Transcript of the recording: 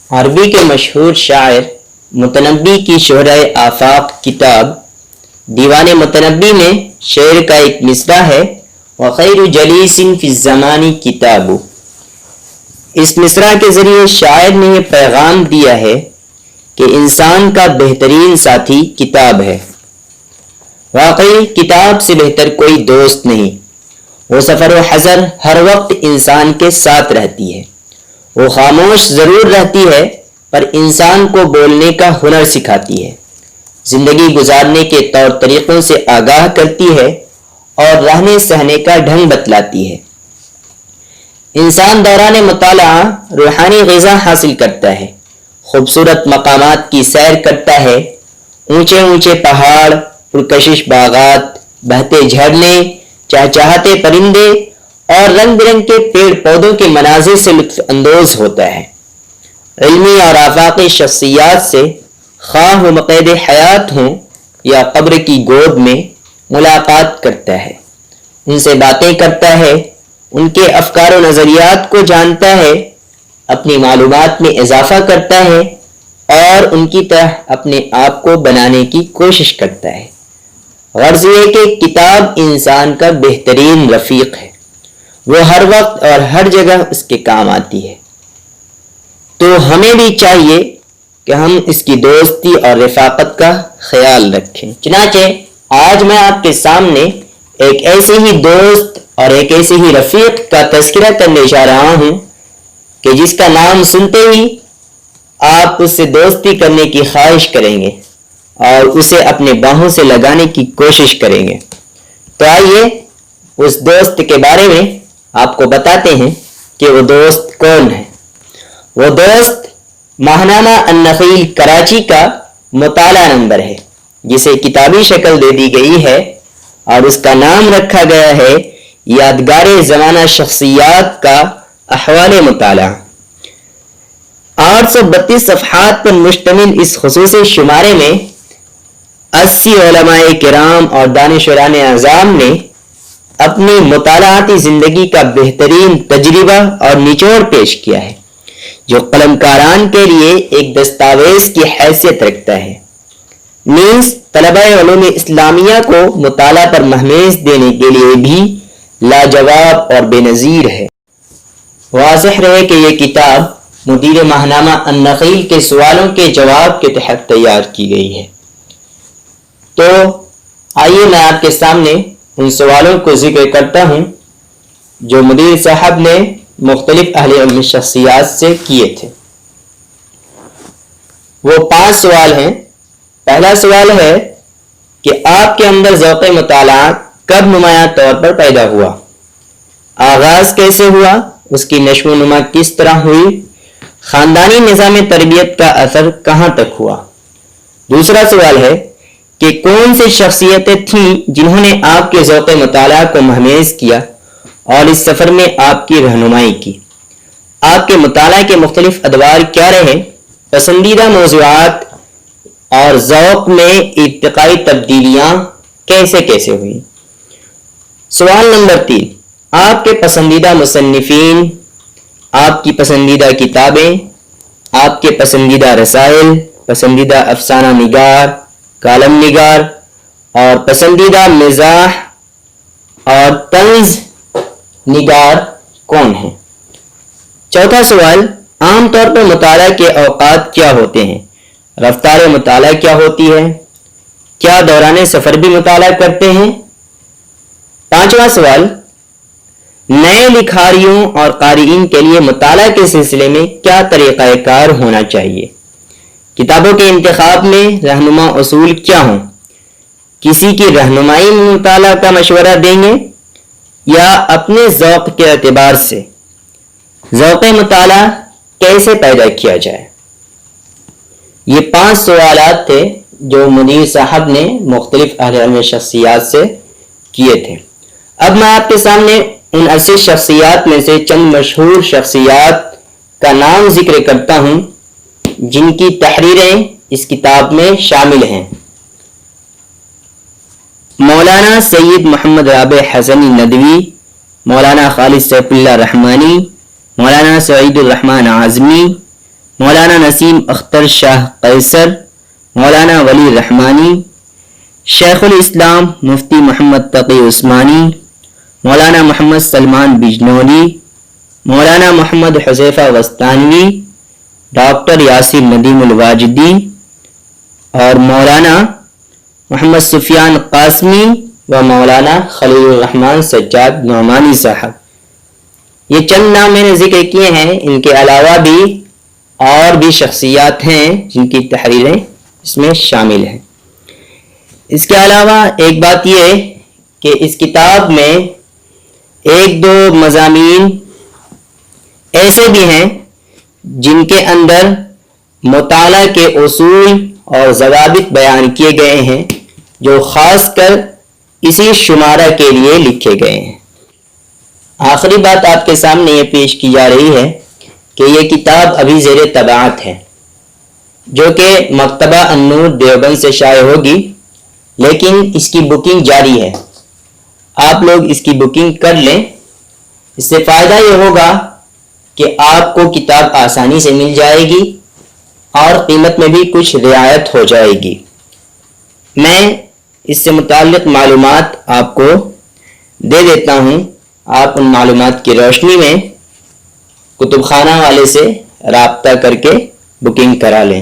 عربی کے مشہور شاعر متنبی کی شہرۂ آفاق کتاب دیوان متنبی میں شعر کا ایک مصرع ہے وخیر جلیس فی الزمان کتاب۔ اس مصرع کے ذریعے شاعر نے یہ پیغام دیا ہے کہ انسان کا بہترین ساتھی کتاب ہے۔ واقعی کتاب سے بہتر کوئی دوست نہیں۔ وہ سفر و حضر ہر وقت انسان کے ساتھ رہتی ہے۔ وہ خاموش ضرور رہتی ہے پر انسان کو بولنے کا ہنر سکھاتی ہے، زندگی گزارنے کے طور طریقوں سے آگاہ کرتی ہے اور رہنے سہنے کا ڈھنگ بتلاتی ہے۔ انسان دوران مطالعہ روحانی غذا حاصل کرتا ہے، خوبصورت مقامات کی سیر کرتا ہے، اونچے اونچے پہاڑ، پرکشش باغات، بہتے جھرنے، چہچہاتے پرندے اور رنگ برنگ کے پیڑ پودوں کے مناظر سے لطف اندوز ہوتا ہے۔ علمی اور آفاقی شخصیات سے خواہ وہ مقید حیات ہوں یا قبر کی گود میں ملاقات کرتا ہے، ان سے باتیں کرتا ہے، ان کے افکار و نظریات کو جانتا ہے، اپنی معلومات میں اضافہ کرتا ہے اور ان کی طرح اپنے آپ کو بنانے کی کوشش کرتا ہے۔ غرض یہ کہ کتاب انسان کا بہترین رفیق ہے، وہ ہر وقت اور ہر جگہ اس کے کام آتی ہے، تو ہمیں بھی چاہیے کہ ہم اس کی دوستی اور رفاقت کا خیال رکھیں۔ چنانچہ آج میں آپ کے سامنے ایک ایسے ہی دوست اور ایک ایسے ہی رفیق کا تذکرہ کرنے جا رہا ہوں کہ جس کا نام سنتے ہی آپ اس سے دوستی کرنے کی خواہش کریں گے اور اسے اپنے باہوں سے لگانے کی کوشش کریں گے۔ تو آئیے اس دوست کے بارے میں آپ کو بتاتے ہیں کہ وہ دوست کون ہے۔ وہ دوست ماہنامہ النخیل کراچی کا مطالعہ نمبر ہے، جسے کتابی شکل دے دی گئی ہے اور اس کا نام رکھا گیا ہے یادگار زمانہ شخصیات کا احوال مطالعہ۔ 832 صفحات پر مشتمل اس خصوصی شمارے میں 80 علماء کرام اور دانشوران اعظام نے اپنی مطالعاتی زندگی کا بہترین تجربہ اور نچوڑ پیش کیا ہے، جو قلمکاران کے لیے ایک دستاویز کی حیثیت رکھتا ہے، نیز طلبہ علوم اسلامیہ کو مطالعہ پر مہمیز دینے کے لیے بھی لاجواب اور بے نظیر ہے۔ واضح رہے کہ یہ کتاب مدیر ماہنامہ النخیل کے سوالوں کے جواب کے تحت تیار کی گئی ہے۔ تو آئیے میں آپ کے سامنے ان سوالوں کو ذکر کرتا ہوں جو مدیر صاحب نے مختلف اہل علم شخصیات سے کیے تھے۔ وہ 5 سوال ہیں۔ پہلا سوال ہے کہ آپ کے اندر ذوق مطالعہ کب نمایاں طور پر پیدا ہوا؟ آغاز کیسے ہوا؟ اس کی نشو و نما کس طرح ہوئی؟ خاندانی نظام تربیت کا اثر کہاں تک ہوا؟ دوسرا سوال ہے کہ کون سی شخصیتیں تھیں جنہوں نے آپ کے ذوق مطالعہ کو مہمیز کیا اور اس سفر میں آپ کی رہنمائی کی؟ آپ کے مطالعہ کے مختلف ادوار کیا رہے؟ پسندیدہ موضوعات اور ذوق میں ارتقائی تبدیلیاں کیسے کیسے ہوئیں؟ سوال نمبر 3، آپ کے پسندیدہ مصنفین، آپ کی پسندیدہ کتابیں، آپ کے پسندیدہ رسائل، پسندیدہ افسانہ نگار، کالم نگار اور پسندیدہ مزاح اور طنز نگار کون ہیں؟ چوتھا سوال، عام طور پر مطالعہ کے اوقات کیا ہوتے ہیں؟ رفتار مطالعہ کیا ہوتی ہے؟ کیا دوران سفر بھی مطالعہ کرتے ہیں؟ پانچواں سوال، نئے لکھاریوں اور قارئین کے لیے مطالعہ کے سلسلے میں کیا طریقہ کار ہونا چاہیے؟ کتابوں کے انتخاب میں رہنما اصول کیا ہوں؟ کسی کی رہنمائی میں مطالعہ کا مشورہ دیں گے یا اپنے ذوق کے اعتبار سے؟ ذوق مطالعہ کیسے پیدا کیا جائے؟ یہ 5 سوالات تھے جو مدیر صاحب نے مختلف اہل علم شخصیات سے کیے تھے۔ اب میں آپ کے سامنے ان 80 شخصیات میں سے چند مشہور شخصیات کا نام ذکر کرتا ہوں جن کی تحریریں اس کتاب میں شامل ہیں۔ مولانا سید محمد رابع حسنی ندوی، مولانا خالد سیف اللہ رحمانی، مولانا سعید الرحمن اعظمی، مولانا نسیم اختر شاہ قیصر، مولانا ولی رحمانی، شیخ الاسلام مفتی محمد تقی عثمانی، مولانا محمد سلمان بجنولی، مولانا محمد حذیفہ وستانوی، ڈاکٹر یاسر ندیم الواجدی اور مولانا محمد سفیان قاسمی و مولانا خلیل الرحمن سجاد نعمانی صاحب۔ یہ چند نام میں نے ذکر کیے ہیں، ان کے علاوہ بھی اور بھی شخصیات ہیں جن کی تحریریں اس میں شامل ہیں۔ اس کے علاوہ ایک بات یہ کہ اس کتاب میں ایک دو مضامین ایسے بھی ہیں جن کے اندر مطالعہ کے اصول اور ضوابط بیان کیے گئے ہیں جو خاص کر اسی شمارہ کے لیے لکھے گئے ہیں۔ آخری بات آپ کے سامنے یہ پیش کی جا رہی ہے کہ یہ کتاب ابھی زیر طباعت ہے، جو کہ مکتبہ النور دیوبند سے شائع ہوگی، لیکن اس کی بکنگ جاری ہے۔ آپ لوگ اس کی بکنگ کر لیں، اس سے فائدہ یہ ہوگا کہ آپ کو کتاب آسانی سے مل جائے گی اور قیمت میں بھی کچھ رعایت ہو جائے گی۔ میں اس سے متعلق معلومات آپ کو دے دیتا ہوں، آپ ان معلومات کی روشنی میں کتب خانہ والے سے رابطہ کر کے بکنگ کرا لیں۔